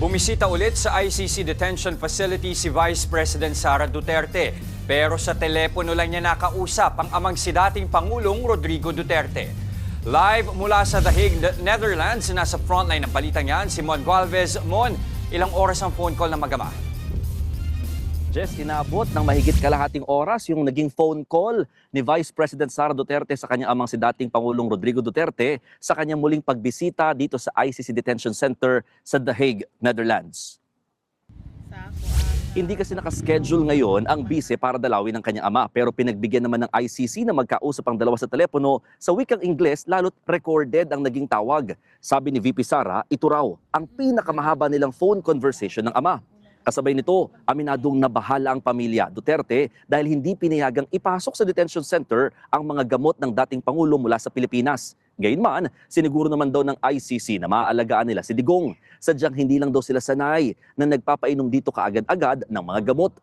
Bumisita ulit sa ICC detention facility si Vice President Sara Duterte. Pero sa telepono lang niya nakausap ang amang si dating Pangulong Rodrigo Duterte. Live mula sa The Hague, Netherlands, nasa frontline ng balitang yan si Mon Galvez. Mon, ilang oras ang phone call ng magama? Jess, inaabot ng mahigit kalahating oras yung naging phone call ni Vice President Sara Duterte sa kanyang amang si dating Pangulong Rodrigo Duterte sa kanyang muling pagbisita dito sa ICC Detention Center sa The Hague, Netherlands. Hindi kasi nakaschedule ngayon ang bise para dalawin ng kanyang ama pero pinagbigyan naman ng ICC na magkausap ang dalawa sa telepono sa wikang Ingles lalo't recorded ang naging tawag. Sabi ni VP Sara, ito raw ang pinakamahaba nilang phone conversation ng ama. Kasabay nito, aminadong nabahala ang pamilya Duterte dahil hindi pinayagang ipasok sa detention center ang mga gamot ng dating Pangulo mula sa Pilipinas. Gayunman, siniguro naman daw ng ICC na maaalagaan nila si Digong. Sadyang hindi lang daw sila sanay na nagpapainom dito kaagad-agad ng mga gamot.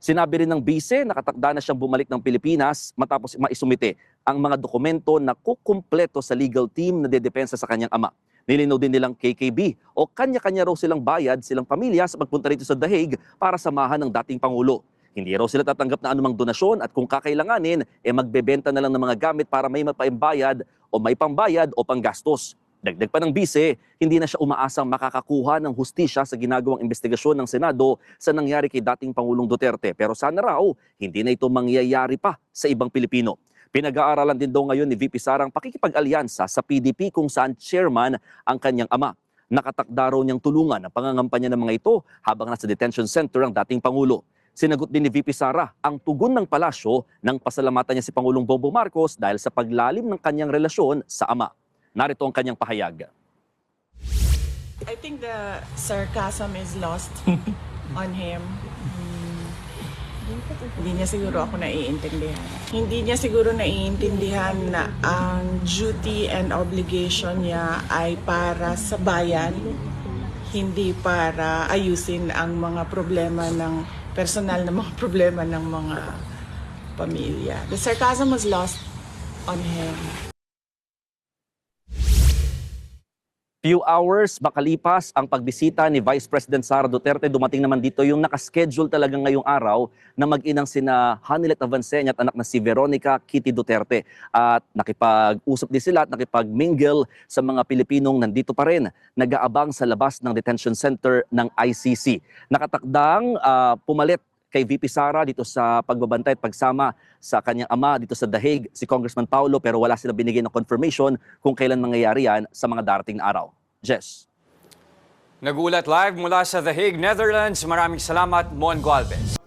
Sinabi rin ng bise, nakatakda na siyang bumalik ng Pilipinas matapos maisumite ang mga dokumento na kukumpleto sa legal team na dedepensa sa kanyang ama. Nilinaw din nilang KKB o kanya-kanya raw silang bayad silang pamilya sa pagpunta rito sa The Hague para samahan ng dating Pangulo. Hindi raw sila tatanggap na anumang donasyon at kung kakailanganin, magbebenta na lang ng mga gamit para may mapaimbayad o may pambayad o panggastos. Dagdag pa ng bise, hindi na siya umaasang makakakuha ng hustisya sa ginagawang investigasyon ng Senado sa nangyari kay dating Pangulong Duterte. Pero sana raw, hindi na ito mangyayari pa sa ibang Pilipino. Pinag-aaralan din daw ngayon ni VP Sara ang pakikipag-alyansa sa PDP kung saan chairman ang kanyang ama. Nakatakda raw niyang tulungan ang pangangampanya ng mga ito habang nasa detention center ang dating Pangulo. Sinagot din ni VP Sara ang tugon ng palasyo nang pasalamatan niya si Pangulong Bongbong Marcos dahil sa paglalim ng kanyang relasyon sa ama. Narito ang kanyang pahayag. I think the sarcasm is lost on him. Hindi niya siguro ako naiintindihan. Hindi niya siguro naiintindihan na ang duty and obligation niya ay para sa bayan, hindi para ayusin ang mga problema ng personal na mga problema ng mga pamilya. The sarcasm was lost on him. Few hours makalipas ang pagbisita ni Vice President Sara Duterte, dumating naman dito yung nakaschedule talaga ngayong araw na mag-inang sina Hanilet Avancenia at anak na si Veronica Kitty Duterte. At nakipag-usap din sila at nakipag-mingle sa mga Pilipinong nandito pa rin, nag-aabang sa labas ng detention center ng ICC. Nakatakdang pumalit kay VP Sara dito sa pagbabantay at pagsama sa kanyang ama dito sa The Hague, si Congressman Paulo, pero wala sila binigay ng confirmation kung kailan mangyayari yan sa mga darating na araw. Jess. Nagulat live mula sa The Hague, Netherlands. Maraming salamat, Mon Galvez.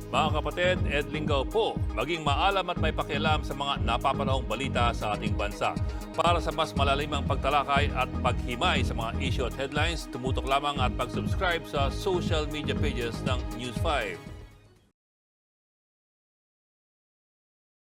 Mga kapatid, Ed Lingaw po, maging maalam at may pakialam sa mga napapanahong balita sa ating bansa. Para sa mas malalimang pagtalakay at paghimay sa mga issue at headlines, tumutok lamang at pag-subscribe sa social media pages ng News 5.